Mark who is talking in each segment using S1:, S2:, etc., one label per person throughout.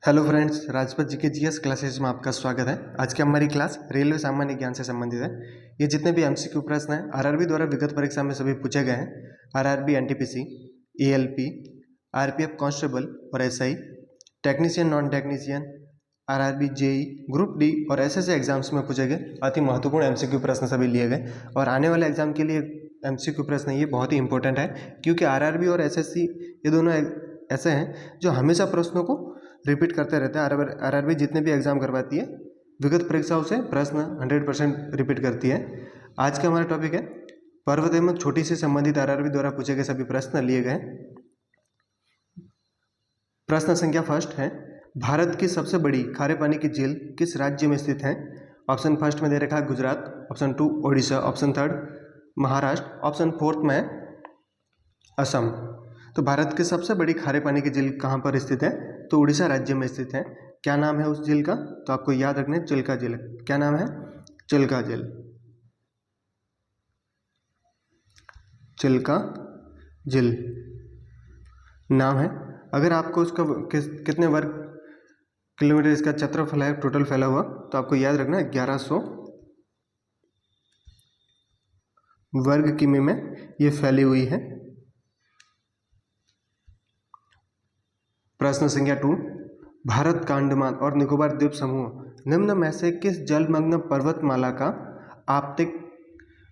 S1: Hello friends, Rajpat जी के GS classes में आपका स्वागत है। आज की हमारी क्लास रेलवे सामान्य ज्ञान से संबंधित है। ये जितने भी एमसीक्यू प्रश्न हैं आरआरबी द्वारा विगत परीक्षा में सभी पूछे गए हैं। RRB, NTPC, ALP, RPF constable और SI, technician, non technician, RRB, JE, group D और एसएससी एग्जाम्स में पूछे गए अति महत्वपूर्ण एमसीक्यू प्रश्न सभी लिए गए। और आने वाले एग्जाम के लिए एमसीक्यू प्रश्न ये बहुत ही इंपॉर्टेंट है, क्योंकि आरआरबी और एसएससी ये दोनों ऐसे हैं जो हमेशा प्रश्नों को रिपीट करते रहते हैं। आरआरबी जितने भी एग्जाम करवाती है विगत परीक्षाओं से प्रश्न 100% रिपीट करती है। आज का हमारा टॉपिक है पर्वत एवं छोटी से संबंधित आरआरबी द्वारा पूछे गए सभी प्रश्न लिए गए। प्रश्न संख्या फर्स्ट है, भारत की सबसे बड़ी खारे पानी की झील किस राज्य में स्थित है? ऑप्शन फर्स्ट में दे रखा है Gujarat, option two Odisha, option third Maharashtra, option fourth में असम। तो भारत की सबसे बड़ी खारे पानी की झील कहाँ पर स्थित है? तो उड़ीसा राज्य में स्थित है। क्या नाम है उस झील का? तो आपको याद रखना है चिल्का झील। क्या नाम है? चिल्का झील। चिल्का झील नाम है। अगर आपको उसका कितने वर्ग किलोमीटर इसका क्षेत्रफल है टोटल फैला हुआ, तो आपको याद रखना है 1100 वर्ग किमी में ये फैली हुई है। प्रश्न संख्या 2, भारत का अंडमान और निकोबार द्वीप समूह निम्न में से किस जलमग्न पर्वतमाला का आपतित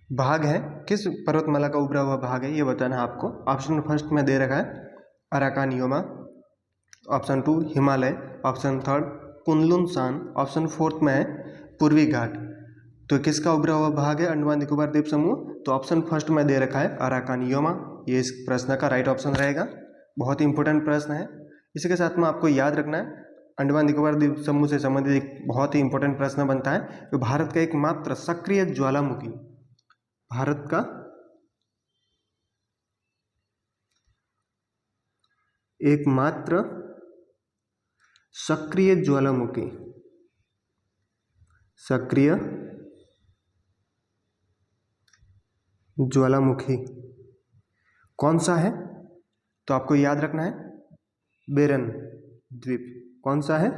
S1: भाग है? किस पर्वतमाला का उभरा हुआ भाग है ये बताना है आपको। ऑप्शन फर्स्ट में दे रखा है Arakan Yoma, option two Himalaya, option third Kunlun Shan, option fourth में है पूर्वी घाट। तो किसका उभरा हुआ भाग है अंडमान निकोबार द्वीप समूह? तो ऑप्शन फर्स्ट में दे रखा है अराकानियोमा। ये इस प्रश्न का राइट ऑप्शन रहेगा। बहुत ही इंपॉर्टेंट प्रश्न है। इसी के साथ में आपको याद रखना है अंडमान निकोबार द्वीप समूह से संबंधित एक बहुत ही इंपॉर्टेंट प्रश्न बनता है कि भारत का एकमात्र सक्रिय ज्वालामुखी, भारत का एकमात्र सक्रिय ज्वालामुखी, सक्रिय ज्वालामुखी कौन सा है? तो आपको याद रखना है बेरन द्वीप। कौन सा है?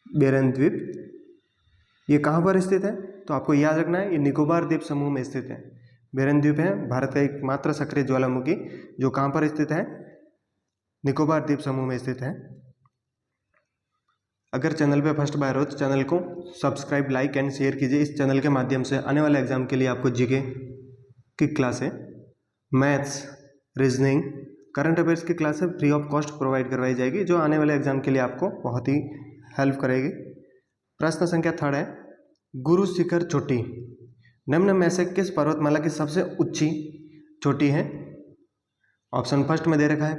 S1: बेरन द्वीप। ये कहाँ पर स्थित है? तो आपको याद रखना है ये निकोबार द्वीप समूह में स्थित है। बेरन द्वीप है भारत का एकमात्र सक्रिय ज्वालामुखी जो कहाँ पर स्थित है? निकोबार द्वीप समूह में स्थित है। अगर चैनल पे फर्स्ट बार हो तो चैनल को सब्सक्राइब, लाइक एंड शेयर कीजिए। इस चैनल के माध्यम से आने वाले एग्जाम के लिए आपको जीके की क्लासें, मैथ्स, रीजनिंग, करंट अफेयर्स की क्लासें फ्री ऑफ कॉस्ट प्रोवाइड करवाई जाएगी, जो आने वाले एग्जाम के लिए आपको बहुत ही हेल्प करेगी। प्रश्न संख्या थर्ड है, गुरु शिखर चोटी निम्न में से किस पर्वतमाला की सबसे ऊंची चोटी है? ऑप्शन फर्स्ट में दे रखा है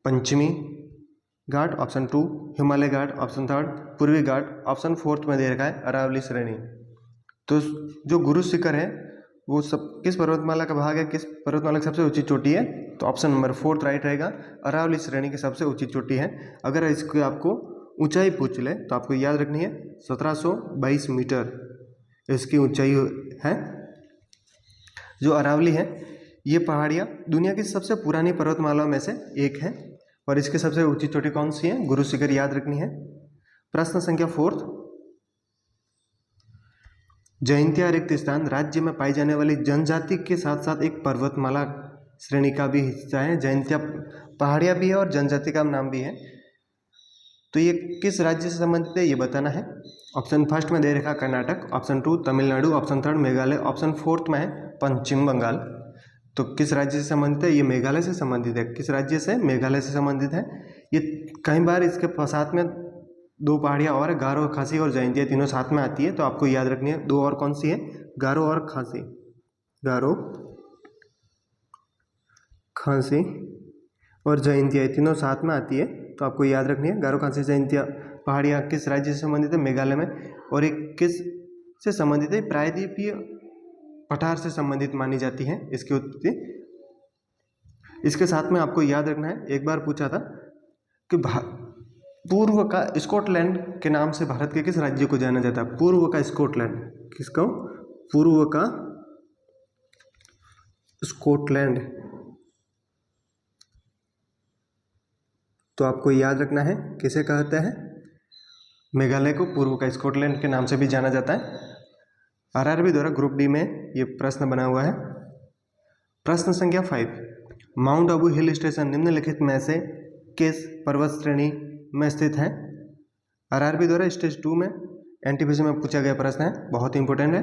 S1: पंचमी घाट, ऑप्शन टू हिमालय घाट, ऑप्शन थर्ड पूर्वी घाट, ऑप्शन फोर्थ में दे रखा है अरावली श्रेणी। तो जो गुरु शिखर है वो सब किस पर्वतमाला का भाग है? किस पर्वतमाला की सबसे ऊंची चोटी है? तो ऑप्शन नंबर फोर्थ राइट रहेगा, अरावली श्रेणी की सबसे ऊंची चोटी है। अगर इसको आपको ऊंचाई पूछ ले तो आपको याद रखनी है 1722 मीटर इसकी ऊंचाई है। जो अरावली है ये पहाड़ियाँ दुनिया की सबसे पुरानी पर्वतमाला में से एक है और इसकी सबसे ऊंची चोटी कौन सी है? गुरु शिखर याद रखनी है। प्रश्न संख्या फोर्थ, जयंतिया रिक्त स्थान राज्य में पाई जाने वाली जनजाति के साथ साथ एक पर्वतमाला श्रेणी का भी हिस्सा है। जयंतिया पहाड़ियाँ भी है और जनजाति का नाम भी है। तो ये किस राज्य से संबंधित है ये बताना है। ऑप्शन फर्स्ट में दे रखा Karnataka, option two Tamil Nadu, option third Meghalaya, option fourth में है पश्चिम बंगाल। तो किस राज्य से संबंधित है? ये मेघालय से संबंधित है। किस राज्य से? मेघालय से संबंधित है। ये कई बार इसके साथ में दो पहाड़ियाँ और गारो, खासी और जयंतिया तीनों साथ में आती है, तो आपको याद रखनी है। दो और कौन सी है? गारो और खासी, गारो, खासी और जयंतिया तीनों साथ में आती है, तो आपको याद रखनी है। गारो, खासी, जयंतिया पहाड़ियाँ किस राज्य से संबंधित है? मेघालय में। और एक किस से संबंधित है? प्रायद्वीपीय पठार से संबंधित मानी जाती है इसकी उत्पत्ति। इसके साथ में आपको याद रखना है, एक बार पूछा था कि पूर्व का स्कॉटलैंड के नाम से भारत के किस राज्य को जाना जाता है? पूर्व का स्कॉटलैंड, किसको? पूर्व का स्कॉटलैंड। तो आपको याद रखना है किसे कहते हैं, मेघालय को पूर्व का स्कॉटलैंड के नाम से भी जाना जाता है। आरआरबी द्वारा ग्रुप डी में ये प्रश्न बना हुआ है। प्रश्न संख्या 5, माउंट आबू हिल स्टेशन निम्नलिखित में से किस पर्वत श्रेणी में स्थित है? आरआरबी द्वारा स्टेज 2 में एनटीपीसी में पूछा गया प्रश्न है, बहुत इंपॉर्टेंट है।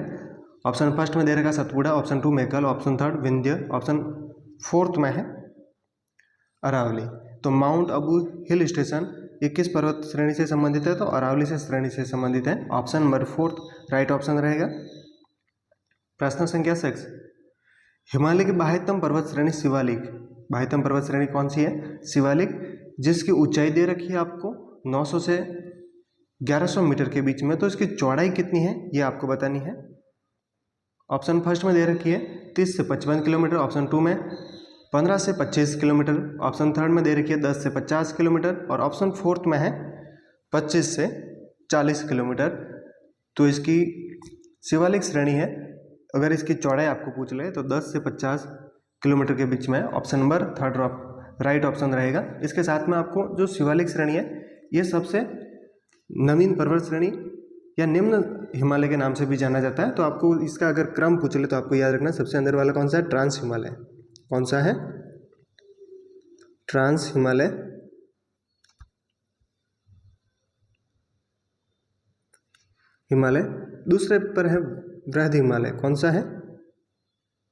S1: ऑप्शन फर्स्ट में दे रखा Satpura, option 2 Meghal, option 3 Vindhya, option 4 में है अरावली। तो माउंट आबू हिल स्टेशन ये किस पर्वत श्रेणी से संबंधित है? तो अरावली से श्रेणी से संबंधित है। ऑप्शन नंबर 4 राइट ऑप्शन रहेगा। प्रश्न संख्या 6, हिमालय की बाह्यतम पर्वत श्रेणी शिवालिक, बाह्यतम पर्वत श्रेणी कौन सी है? शिवालिक, जिसकी ऊंचाई दे रखी है आपको 900 से 1100 मीटर के बीच में। तो इसकी चौड़ाई कितनी है ये आपको बतानी है। ऑप्शन फर्स्ट में दे रखी है 30 से 55 किलोमीटर, ऑप्शन 2 में 15 से 25 किलोमीटर, ऑप्शन 3 में दे रखी है 10 से 50 किलोमीटर और ऑप्शन 4 में है 25 से 40 किलोमीटर। तो इसकी शिवालिक श्रेणी है। अगर इसकी चौड़ाई आपको पूछ ले तो 10 से 50 किलोमीटर के बीच में ऑप्शन नंबर 3 राइट ऑप्शन रहेगा। इसके साथ में आपको जो शिवालिक श्रेणी है ये सबसे नवीन पर्वत श्रेणी या निम्न हिमालय के नाम से भी जाना जाता है। तो आपको इसका अगर क्रम पूछ ले तो आपको याद रखना सबसे अंदर वाला कौन सा है? ट्रांस हिमालय। कौन सा है? ट्रांस हिमालय। हिमालय दूसरे पर है वृहद हिमालय। कौन सा है?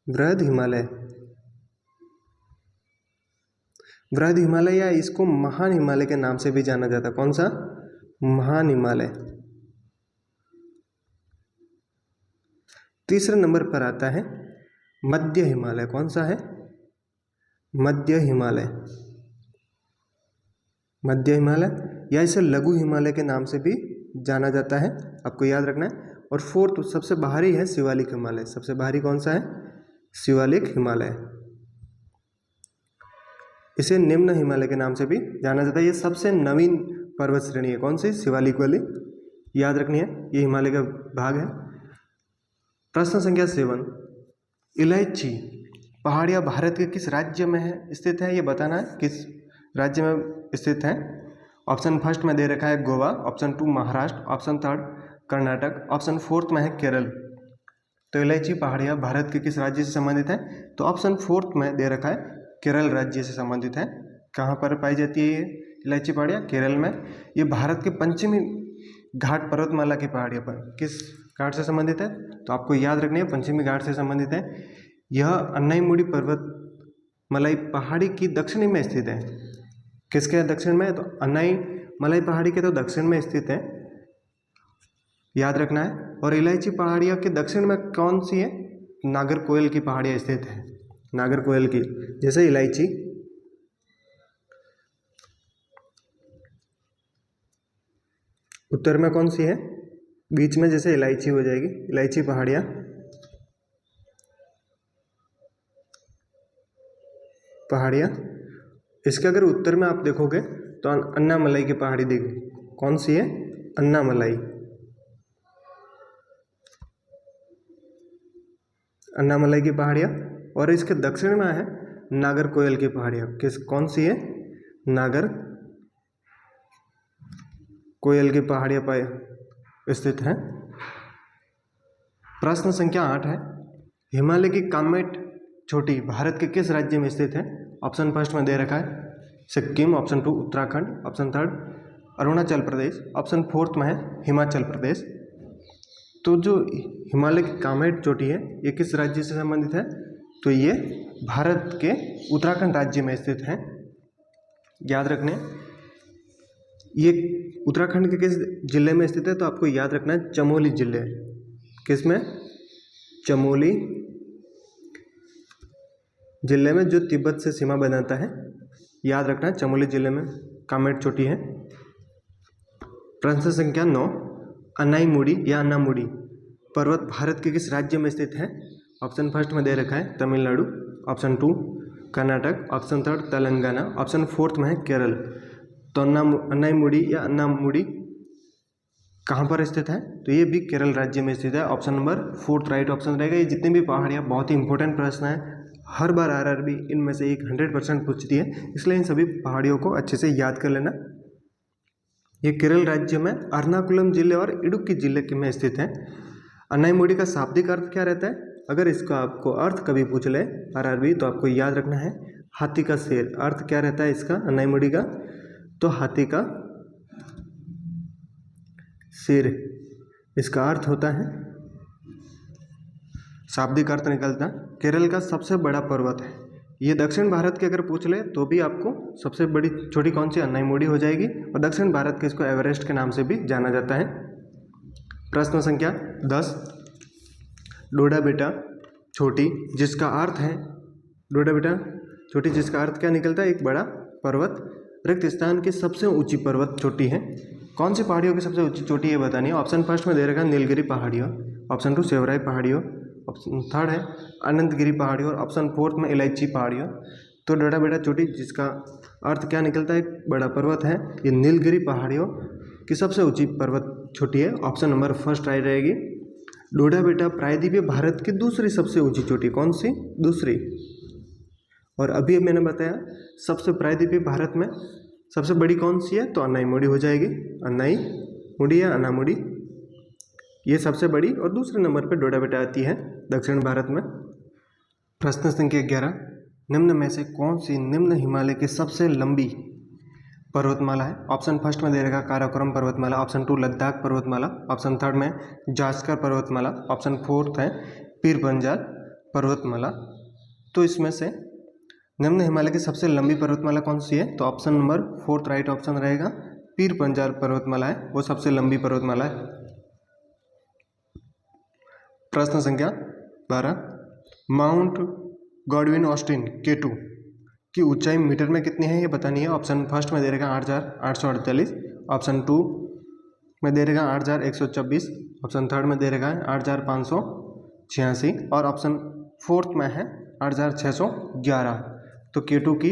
S1: वृहद हिमालय। वृहद हिमालय या इसको महान हिमालय के नाम से भी जाना जाता है। कौन सा? महान हिमालय। तीसरे नंबर पर आता है मध्य हिमालय। कौन सा है? मध्य हिमालय। मध्य हिमालय या इसे लघु हिमालय के नाम से भी जाना जाता है, आपको याद रखना है। और 4th सबसे बाहरी है शिवालिक हिमालय। सबसे बाहरी कौन सा है? शिवालिक हिमालय। इसे निम्न हिमालय के नाम से भी जाना जाता है। ये सबसे नवीन पर्वत श्रेणी है। कौन सी? शिवालिक वाली, याद रखनी है, ये हिमालय का भाग है। प्रश्न संख्या 7, इलायची पहाड़ियाँ भारत के किस राज्य में है स्थित है? ये बताना है किस राज्य में स्थित है। ऑप्शन फर्स्ट में दे रखा है Goa, option 2 Maharashtra, option 3 Karnataka, option 4 में है केरल। तो इलायची पहाड़ियाँ भारत के किस राज्य से संबंधित है? तो ऑप्शन 4 में दे रखा है केरल राज्य से संबंधित है। कहाँ पर पाई जाती है ये इलायची पहाड़ियाँ? केरल में। ये भारत के पश्चिमी घाट पर्वतमाला की पहाड़ियों पर किस घाट से संबंधित है? तो आपको याद रखनी है पश्चिमी घाट से संबंधित है। यह अन्नाईमुड़ी पर्वतमाला पहाड़ी की दक्षिण में स्थित है। किसके दक्षिण में? तो अन्नाईमलाई पहाड़ी के तो दक्षिण में स्थित है, याद रखना है। और इलायची पहाड़ियों के दक्षिण में कौन सी है? नागरकोइल की पहाड़ियाँ स्थित है। नागरकोइल की, जैसे इलायची। उत्तर में कौन सी है? बीच में जैसे इलायची हो जाएगी, इलायची पहाड़ियाँ। इसके अगर उत्तर में आप देखोगे तो अन्नामलाई की पहाड़ी देखो। कौन सी है? अन्नामलाई। अन्नामलाई की पहाड़ियाँ। और इसके दक्षिण में है नागरकोइल की पहाड़ियाँ। कौन सी है? नागरकोइल की पहाड़ियाँ पर स्थित है। प्रश्न संख्या 8 है, हिमालय की कामेट चोटी भारत के किस राज्य में स्थित है? ऑप्शन फर्स्ट में दे रखा है Sikkim, option 2 Uttarakhand, option 3 Arunachal Pradesh, option 4 में है हिमाचल प्रदेश। तो जो हिमालय की कामेट चोटी है ये किस राज्य से संबंधित है? तो ये भारत के उत्तराखंड राज्य में स्थित है, याद रखने। ये उत्तराखंड के किस जिले में स्थित है? तो आपको याद रखना है चमोली जिले। किस में? चमोली जिले में, जो तिब्बत से सीमा बनाता है, याद रखना है चमोली जिले में कामेट चोटी है। प्रश्न संख्या 9, अन्नाईमुड़ी या अन्नामुड़ी पर्वत भारत के किस राज्य में स्थित है? ऑप्शन फर्स्ट में दे रखा है Tamil Nadu, option 2 Karnataka, option 3 Telangana, option 4 में है केरल। तो अन्नाईमुड़ी या अन्नामुड़ी कहाँ पर स्थित है? तो ये भी केरल राज्य में स्थित है। ऑप्शन नंबर 4 राइट ऑप्शन रहेगा। ये जितनी भी पहाड़ियाँ, बहुत ही इंपॉर्टेंट प्रश्न है, हर बार आरआरबी इनमें से एक 100% पूछती है, इसलिए इन सभी पहाड़ियों को अच्छे से याद कर लेना। ये केरल राज्य में एर्नाकुलम जिले और इडुक्की जिले में स्थित है। अन्नाईमुडी का शाब्दिक अर्थ क्या रहता है? अगर इसका आपको अर्थ कभी पूछ ले आरआरबी तो आपको याद रखना है हाथी का शेर। अर्थ क्या रहता है इसका अन्नाईमुडी का? तो हाथी का शेर इसका अर्थ होता है। शाब्दिक अर्थ निकलता केरल का सबसे बड़ा पर्वत है। ये दक्षिण भारत के अगर पूछ ले तो भी आपको सबसे बड़ी छोटी कौन सी अन्नाईमुडी हो जाएगी, और दक्षिण भारत के इसको एवरेस्ट के नाम से भी जाना जाता है। प्रश्न संख्या 10, डोडा बेटा छोटी जिसका अर्थ है, डोडा बेटा छोटी जिसका अर्थ क्या निकलता है? एक बड़ा पर्वत। रिक्त स्थान की सबसे ऊंची पर्वत चोटी है। कौन सी पहाड़ियों की सबसे ऊंची चोटी है बतानी है। ऑप्शन फर्स्ट में दे रखा है नीलगिरी पहाड़ियों, ऑप्शन 2 सेवराई पहाड़ियों, ऑप्शन थर्ड है अनंतगिरी पहाड़ियों, और ऑप्शन फोर्थ में इलायची पहाड़ियों। तो डोडा बेटा चोटी जिसका अर्थ क्या निकलता है? एक बड़ा पर्वत है। ये नीलगिरी पहाड़ियों की सबसे ऊंची पर्वत चोटी है। ऑप्शन नंबर फर्स्ट राइट रहेगी। डोडा बेटा प्रायद्वीपीय भारत की दूसरी सबसे ऊंची चोटी, कौन सी? दूसरी। और अभी मैंने बताया सबसे प्रायद्वीपीय भारत में सबसे बड़ी कौन सी है? तो अन्नाईमुडी हो जाएगी। अन्नाईमुडी या अन्नामुडी ये सबसे बड़ी, और दूसरे नंबर पर डोडा बेटा आती है दक्षिण भारत में। प्रश्न संख्या 11, निम्न में से कौन सी निम्न हिमालय की सबसे लंबी पर्वतमाला है? ऑप्शन फर्स्ट में दे रखा काराकोरम पर्वतमाला, ऑप्शन 2 लद्दाख पर्वतमाला, ऑप्शन थर्ड में जास्कर पर्वतमाला, ऑप्शन फोर्थ है पीर पंजाल पर्वतमाला। तो इसमें से निम्न हिमालय की सबसे लंबी पर्वतमाला कौन सी है? तो option number fourth right option रहेगा। पीर पंजाल पर्वतमाला है वो सबसे लंबी पर्वतमाला है। प्रश्न संख्या 12, माउंट गॉडविन ऑस्टिन K2 की ऊंचाई मीटर में कितनी है ये बतानी है। ऑप्शन फर्स्ट में दे रखा 8,848, ऑप्शन 2 में दे रखा 8,124, ऑप्शन थर्ड में दे रखा है 8,586, और ऑप्शन फोर्थ में है 8,611। तो K2 की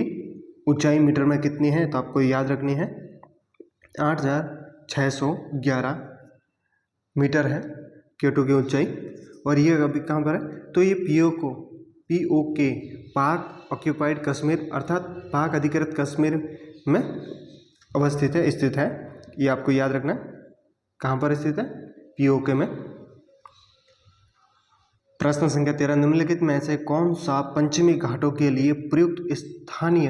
S1: ऊंचाई मीटर में कितनी है? तो आपको याद रखनी है 8,611 मीटर है K2 की ऊंचाई। और ये अभी कहाँ पर है? तो ये POK पाक ऑक्यूपाइड कश्मीर अर्थात पाक अधिकृत कश्मीर में अवस्थित है, स्थित है। ये आपको याद रखना है कहाँ पर स्थित है? POK में। प्रश्न संख्या 13, निम्नलिखित में से कौन सा पश्चिमी घाटों के लिए प्रयुक्त स्थानीय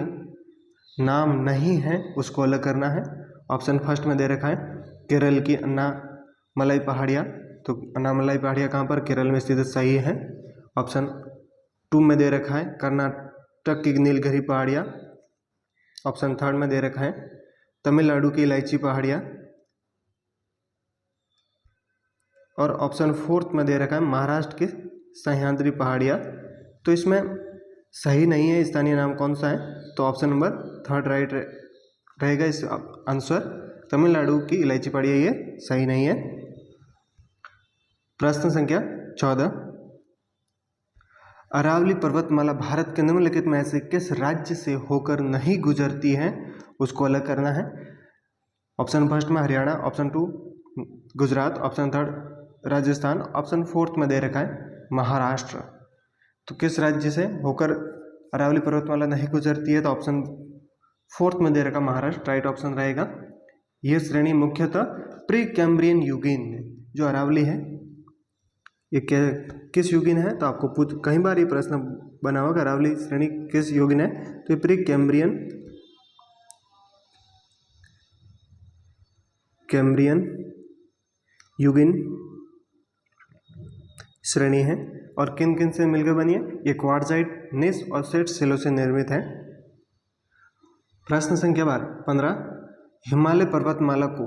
S1: नाम नहीं है, उसको अलग करना है। ऑप्शन फर्स्ट में दे रखा है केरल की अन्नामलाई पहाड़ियाँ। तो अन्नामलाई पहाड़ियाँ कहाँ पर? केरल में स्थित सही है। ऑप्शन 2 में दे रखा है कर्नाटक की नीलगिरी पहाड़ियाँ, ऑप्शन थर्ड में दे रखा है तमिलनाडु की इलायची पहाड़ियाँ, और ऑप्शन फोर्थ में दे रखा है महाराष्ट्र की सह्याद्री पहाड़ियाँ। तो इसमें सही नहीं है स्थानीय नाम कौन सा है? तो ऑप्शन नंबर थर्ड राइट रहेगा इस आंसर। तमिलनाडु की इलायची पहाड़ियाँ ये सही नहीं है। प्रश्न संख्या 14, अरावली पर्वतमाला भारत के निम्नलिखित में से किस राज्य से होकर नहीं गुजरती है, उसको अलग करना है। ऑप्शन फर्स्ट में Haryana, option 2 Gujarat, option third Rajasthan, option fourth में दे रखा है महाराष्ट्र। तो किस राज्य से होकर अरावली पर्वतमाला नहीं गुजरती है? तो ऑप्शन फोर्थ में दे रखा महाराष्ट्र राइट ऑप्शन रहेगा। यह श्रेणी मुख्यतः प्री कैम्ब्रियन युगीन जो अरावली है ये किस युगीन है? तो आपको कई बार ये प्रश्न बना होगा अरावली श्रेणी किस युगीन है? तो ये प्री कैम्ब्रियन युगीन श्रेणी है। और किन किन से मिलकर बनी है? ये क्वार्टजाइट, नीस और सेट शिलों से निर्मित है। प्रश्न संख्या 15, हिमालय पर्वतमाला को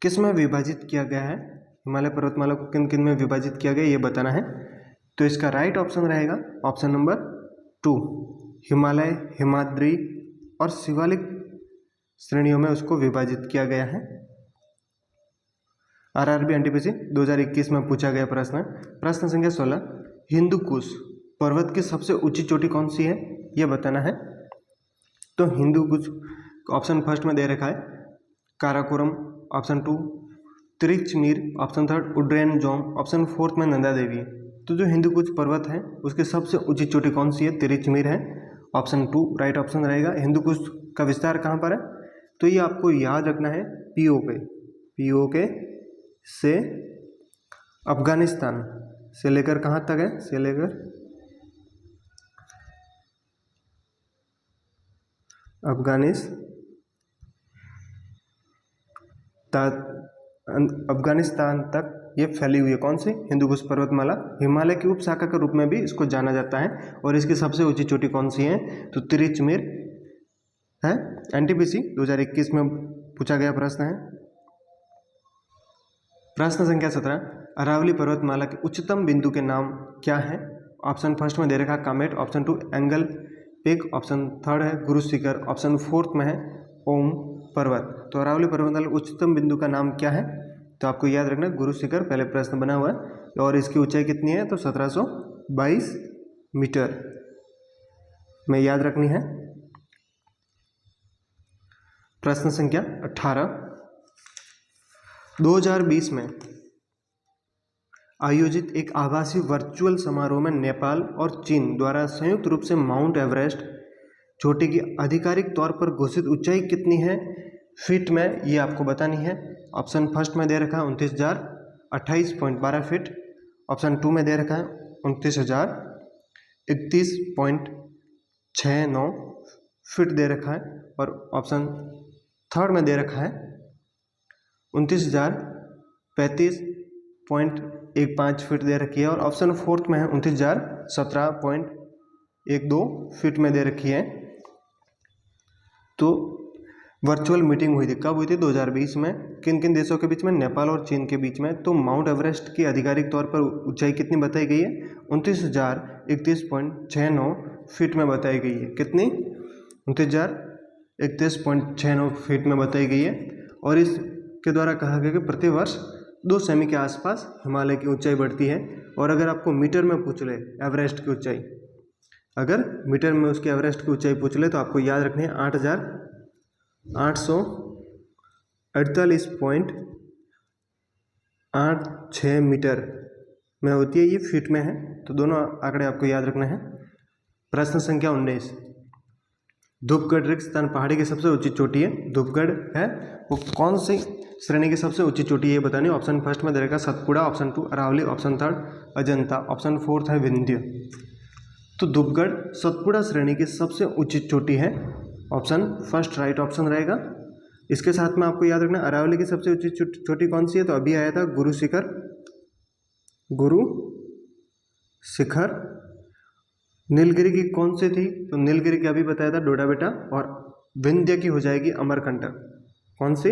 S1: किस में विभाजित किया गया है? हिमालय पर्वतमाला को किन किन में विभाजित किया गया ये बताना है। तो इसका राइट ऑप्शन रहेगा ऑप्शन नंबर 2, हिमालय, हिमाद्री और शिवालिक श्रेणियों में उसको विभाजित किया गया है। आरआरबी एनटीपीसी 2021 में पूछा गया प्रश्न है। प्रश्न संख्या 16, हिंदू कुश पर्वत की सबसे ऊंची चोटी कौन सी है यह बताना है। तो हिंदू कुश ऑप्शन फर्स्ट में दे रखा है Karakoram, option 2 Tirich Mir, option third Udren Zong, option fourth में नंदा देवी। तो जो हिंदू कुछ पर्वत है उसके सबसे ऊंची चोटी कौन सी है? तिरिचमीर है। ऑप्शन 2 राइट ऑप्शन रहेगा। हिंदू कुछ का विस्तार कहाँ पर है? तो ये आपको याद रखना है पीओके से अफगानिस्तान से लेकर कहाँ तक है? से लेकर अफगानिस्तान तक ये फैली हुई है। कौन सी? हिंदू कुश पर्वतमाला। हिमालय की उपशाखा के रूप में भी इसको जाना जाता है। और इसकी सबसे ऊंची चोटी कौन सी है? तो तिरिचमीर है। एनटीपीसी 2021 में पूछा गया प्रश्न है। प्रश्न संख्या 17, अरावली पर्वतमाला के उच्चतम बिंदु के नाम क्या है? ऑप्शन फर्स्ट में दे रखा Kamet, option 2 angle peak, option third है गुरु शिखर, ऑप्शन फोर्थ में है ओम पर्वत। तो अरावली पर्वतमाला उच्चतम बिंदु का नाम क्या है? तो आपको याद रखना गुरु शिखर पहले प्रश्न बना हुआ है। और इसकी ऊंचाई कितनी है? तो 1722 मीटर में याद रखनी है। प्रश्न संख्या 18, 2020 में आयोजित एक आभासी वर्चुअल समारोह में नेपाल और चीन द्वारा संयुक्त रूप से माउंट एवरेस्ट चोटी की आधिकारिक तौर पर घोषित ऊंचाई कितनी है फीट में? ये आपको बतानी है। ऑप्शन फर्स्ट में दे रखा है 29,028.12 फीट, ऑप्शन 2 में दे रखा है 29,031.69 फीट दे रखा है, और ऑप्शन थर्ड में दे रखा है 29,035.15 फीट दे रखी है, और ऑप्शन फोर्थ में है 29,017.12 फीट में दे रखी है। तो वर्चुअल मीटिंग हुई थी, कब हुई थी? 2020 में। किन किन देशों के बीच में? नेपाल और चीन के बीच में। तो माउंट एवरेस्ट की आधिकारिक तौर पर ऊंचाई कितनी बताई गई है? 29,031.69 फीट में बताई गई है। कितनी? 29,031.69 फीट में बताई गई है। और इसके द्वारा कहा गया कि प्रतिवर्ष 2 सेमी के आसपास हिमालय की ऊंचाई बढ़ती है। और अगर आपको मीटर में पूछ ले एवरेस्ट की ऊंचाई, अगर मीटर में उसकी एवरेस्ट की ऊंचाई पूछ ले, तो आपको याद रखनी है 8,848.86 मीटर में होती है। ये फीट में है। तो दोनों आंकड़े आपको याद रखना है। प्रश्न संख्या 19, धूपगढ़ रेगिस्तान पहाड़ी की सबसे ऊंची चोटी है। धूपगढ़ है वो कौन सी श्रेणी की सबसे ऊंची चोटी है बतानी। ऑप्शन फर्स्ट में दे रखा Satpura, option 2 Aravalli, option third Ajanta, option fourth है विंध्य। तो धूपगढ़ सतपुड़ा श्रेणी की सबसे ऊंची चोटी है। ऑप्शन फर्स्ट राइट ऑप्शन रहेगा। इसके साथ में आपको याद रखना अरावली की सबसे ऊंची चोटी कौन सी है? तो अभी आया था गुरु शिखर। नीलगिरी की कौन सी थी? तो नीलगिरी की अभी बताया था डोडा बेटा। और विंध्य की हो जाएगी अमरकंटक। कौन सी?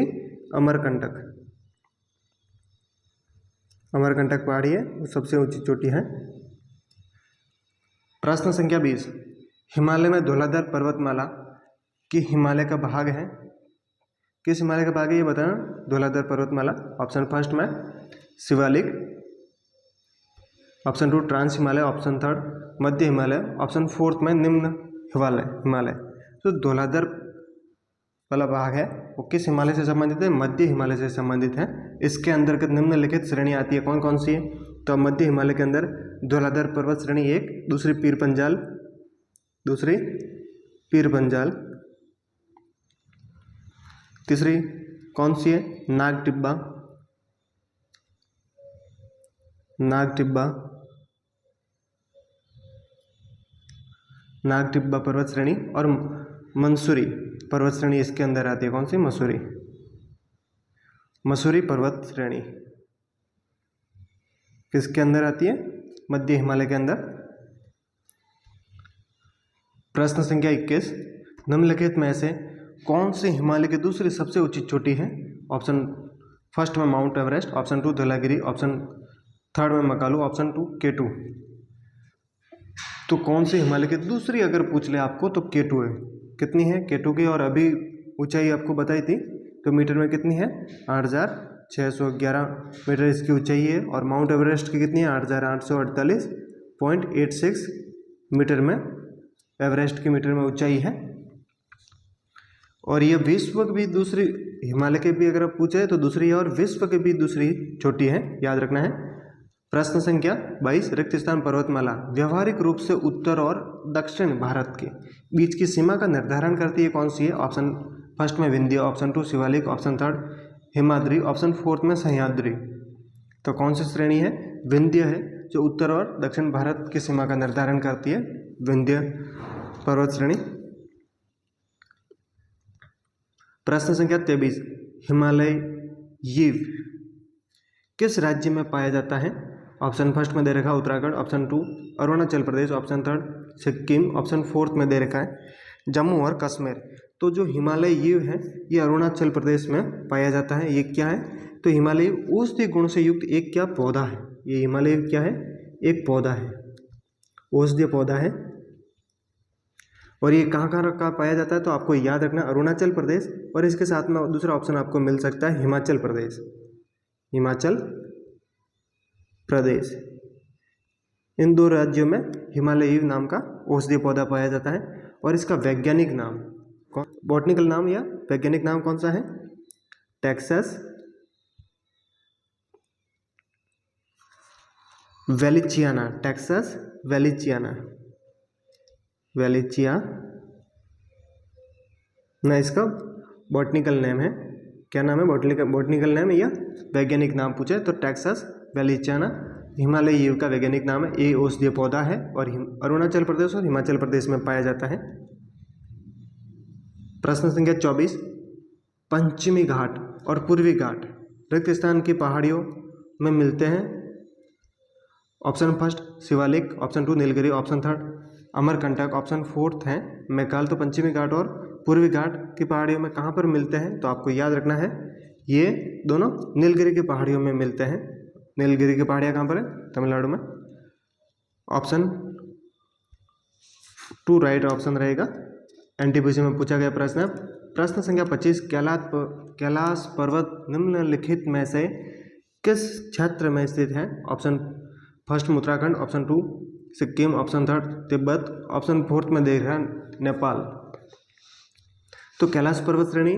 S1: अमरकंटक पहाड़ी है, वो सबसे ऊंची चोटी है। प्रश्न संख्या 20, हिमालय में धौलाधार पर्वतमाला की हिमालय का भाग है। किस हिमालय का भाग है ये बताना। धौलाधार पर्वतमाला। ऑप्शन फर्स्ट में Shivalik, option 2 trans Himalaya, option third मध्य हिमालय, ऑप्शन फोर्थ में निम्न हिमालय। तो धौलाधार वाला भाग है वो किस हिमालय से संबंधित है? मध्य हिमालय से संबंधित है। इसके अंतर्गत निम्नलिखित श्रेणी आती है। कौन कौन सी है? तो मध्य हिमालय के अंदर धौलाधार पर्वत श्रेणी 1, दूसरी पीर पंजाल, तीसरी कौन सी है? नाग टिब्बा पर्वत श्रेणी, और मंसूरी पर्वत श्रेणी इसके अंदर आती है। कौन सी? मसूरी पर्वत श्रेणी किसके अंदर आती है? मध्य हिमालय के अंदर। प्रश्न संख्या 21, निम्नलिखित में से कौन सी हिमालय की दूसरी सबसे ऊंची चोटी है? ऑप्शन फर्स्ट में mount Everest, option 2 Dhaulagiri, option third में मकालू, ऑप्शन 2 K2। तो कौन सी हिमालय की दूसरी अगर पूछ ले आपको तो K2 है। कितनी है K2 की? और अभी ऊंचाई आपको बताई थी तो मीटर में कितनी है? 8,611 मीटर इसकी ऊंचाई है। और माउंट एवरेस्ट की कितनी है? 8,848.86 मीटर में एवरेस्ट की मीटर में ऊंचाई है। और ये विश्व की भी दूसरी, हिमालय के भी अगर आप पूछे तो दूसरी है, और विश्व की भी दूसरी चोटी है, याद रखना है। प्रश्न संख्या 22, रिक्त स्थान पर्वतमाला व्यवहारिक रूप से उत्तर और दक्षिण भारत के बीच की सीमा का निर्धारण करती है, कौन सी है? ऑप्शन फर्स्ट में Vindhya, option 2 Shivalik, option 3 Himadri, option 4 में सह्याद्री। तो कौन सी श्रेणी है? विंध्य है, जो उत्तर और दक्षिण भारत की सीमा का निर्धारण करती है, विंध्य पर्वत श्रेणी। प्रश्न संख्या 23, हिमालय यीव किस राज्य में पाया जाता है? ऑप्शन फर्स्ट में दे रखा है Uttarakhand, option 2 Arunachal Pradesh, option 3 Sikkim, option 4 में दे रखा है जम्मू और कश्मीर। तो जो हिमालय यीव है ये अरुणाचल प्रदेश में पाया जाता है। ये क्या है? तो हिमालय औषधि गुण से युक्त एक क्या पौधा है? ये हिमालय क्या है? एक पौधा है, औषधीय पौधा है। और ये कहाँ कहाँ पाया जाता है? तो आपको याद रखना अरुणाचल प्रदेश, और इसके साथ में दूसरा ऑप्शन आपको मिल सकता है हिमाचल प्रदेश, हिमाचल प्रदेश। इन दो राज्यों में हिमालय यीव नाम का औषधीय पौधा पाया जाता है। और इसका वैज्ञानिक नाम, बॉटनिकल नाम या वैज्ञानिक नाम कौन सा है? टेक्सास वेलिचियाना, टेक्सास वेलिचियाना, ना इसका बॉटनिकल नेम है। क्या नाम है? बॉटनिकल नेम या वैज्ञानिक नाम पूछे तो टेक्सास वेलिचियाना हिमालय यीव का वैज्ञानिक नाम है। ये औषधीय पौधा है और अरुणाचल प्रदेश और हिमाचल प्रदेश में पाया जाता है। प्रश्न संख्या 24, पश्चिमी घाट और पूर्वी घाट रिक्त स्थान की पहाड़ियों में मिलते हैं। Option first Shivalik, option 2 Nilgiri, option 3 Amarkantak, option 4 है मैकाल। तो पश्चिमी घाट और पूर्वी घाट की पहाड़ियों में कहाँ पर मिलते हैं? तो आपको याद रखना है ये दोनों नीलगिरी की पहाड़ियों में मिलते हैं। नीलगिरी की पहाड़ियाँ कहाँ पर है? तमिलनाडु में। ऑप्शन 2 राइट ऑप्शन रहेगा। एनटीपीसी में पूछा गया प्रश्न है। प्रश्न संख्या 25, कैलाश पर्वत निम्नलिखित में से किस क्षेत्र में स्थित है? ऑप्शन फर्स्ट में Uttarakhand, option 2 Sikkim, option 3 Tibet, option 4 में देख रहा है नेपाल। तो कैलाश पर्वत श्रेणी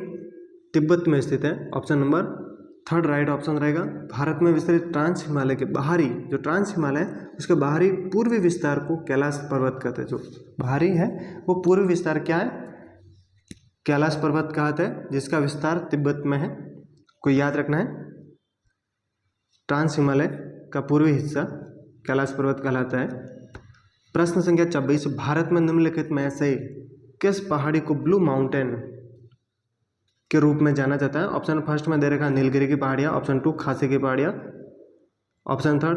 S1: तिब्बत में स्थित है। ऑप्शन नंबर 3 राइट ऑप्शन रहेगा। भारत में विस्तृत ट्रांस हिमालय के बाहरी, जो ट्रांस हिमालय उसके बाहरी पूर्वी विस्तार को कैलाश पर्वत कहते हैं। जो बाहरी है वो पूर्वी विस्तार क्या है? कैलाश पर्वत कहते हैं, जिसका विस्तार तिब्बत में है। को याद रखना है, ट्रांस हिमालय का पूर्वी हिस्सा कैलाश पर्वत कहलाता है। प्रश्न संख्या 26, भारत में निम्नलिखित में से किस पहाड़ी को ब्लू माउंटेन के रूप में जाना जाता है? ऑप्शन फर्स्ट में दे रखा नीलगिरी की पहाड़ियाँ, ऑप्शन 2 खासी की पहाड़ियाँ, ऑप्शन 3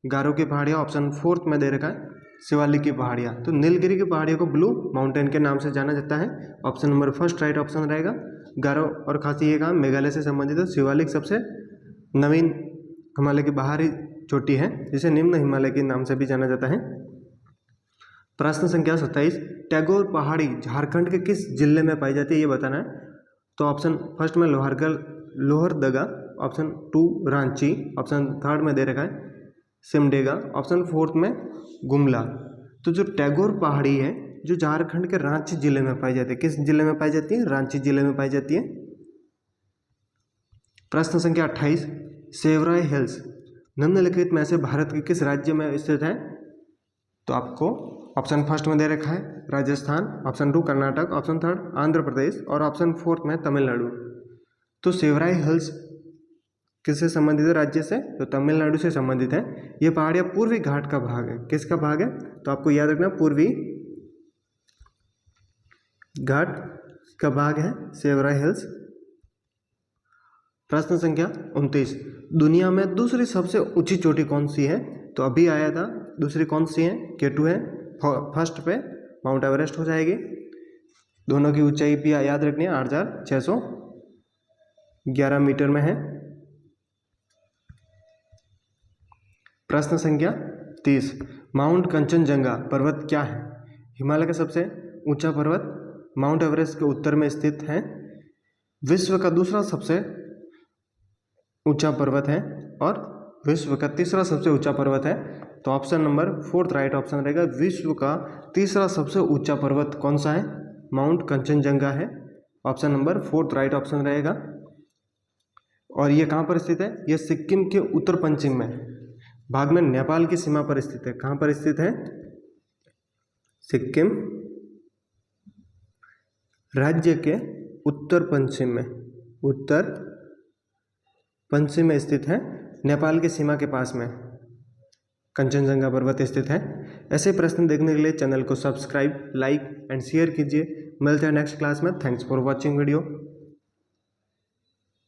S1: गारो की पहाड़ियाँ, ऑप्शन 4 में दे रखा है शिवालिक की पहाड़ियाँ। तो नीलगिरी की पहाड़ियों को ब्लू माउंटेन के नाम से जाना जाता है। Option number first right option रहेगा। गारो और खासी ये काम मेघालय से संबंधित है। शिवालिक सबसे नवीन हिमालय की बाहरी चोटी है, जिसे निम्न हिमालय के नाम से भी जाना जाता है। प्रश्न संख्या 27, टैगोर पहाड़ी झारखंड के किस जिले में पाई जाती है? ये बताना है। तो ऑप्शन फर्स्ट में लोहरदगा, ऑप्शन 2 रांची, ऑप्शन 3 में दे रखा है सिमडेगा, ऑप्शन 4 में गुमला। तो जो टैगोर पहाड़ी है जो झारखंड के रांची जिले में पाई जाती है, किस जिले में पाई जाती है? रांची जिले में पाई जाती है। प्रश्न संख्या 28, सेवराय हिल्स निम्नलिखित में से भारत के किस राज्य में स्थित है? तो आपको ऑप्शन फर्स्ट में दे रखा है राजस्थान, ऑप्शन 2 कर्नाटक, ऑप्शन 3 आंध्र प्रदेश और ऑप्शन 4 में तमिलनाडु। तो सेवराय हिल्स किससे संबंधित है? राज्य से, तो तमिलनाडु से संबंधित है। ये पहाड़ियाँ पूर्वी घाट का भाग है। किसका भाग है? तो आपको याद रखना पूर्वी घाट का भाग है सेवराय हिल्स। प्रश्न संख्या 29, दुनिया में दूसरी सबसे ऊंची चोटी कौन सी है? तो अभी आया था, दूसरी कौन सी है? K2 है। फर्स्ट पे माउंट एवरेस्ट हो जाएगी। दोनों की ऊंचाई भी याद रखनी है, 8611 मीटर में है। प्रश्न संख्या 30, माउंट कंचनजंगा पर्वत क्या है? हिमालय का सबसे ऊंचा पर्वत माउंट एवरेस्ट के उत्तर में स्थित है। विश्व का दूसरा सबसे ऊंचा पर्वत है और विश्व का तीसरा सबसे ऊंचा पर्वत है। तो ऑप्शन नंबर 4 राइट ऑप्शन रहेगा। विश्व का तीसरा सबसे ऊंचा पर्वत कौन सा है? माउंट कंचनजंगा है। ऑप्शन नंबर 4 राइट ऑप्शन रहेगा। और ये कहाँ पर स्थित है? ये सिक्किम के उत्तर पश्चिम में, भाग में नेपाल की सीमा पर स्थित है। कहाँ पर स्थित है? सिक्किम राज्य के उत्तर पश्चिम में स्थित है, नेपाल की सीमा के पास में कंचनजंगा पर्वत स्थित है। ऐसे प्रश्न देखने के लिए चैनल को सब्सक्राइब, लाइक एंड शेयर कीजिए। मिलते हैं नेक्स्ट क्लास में। Thanks for watching video.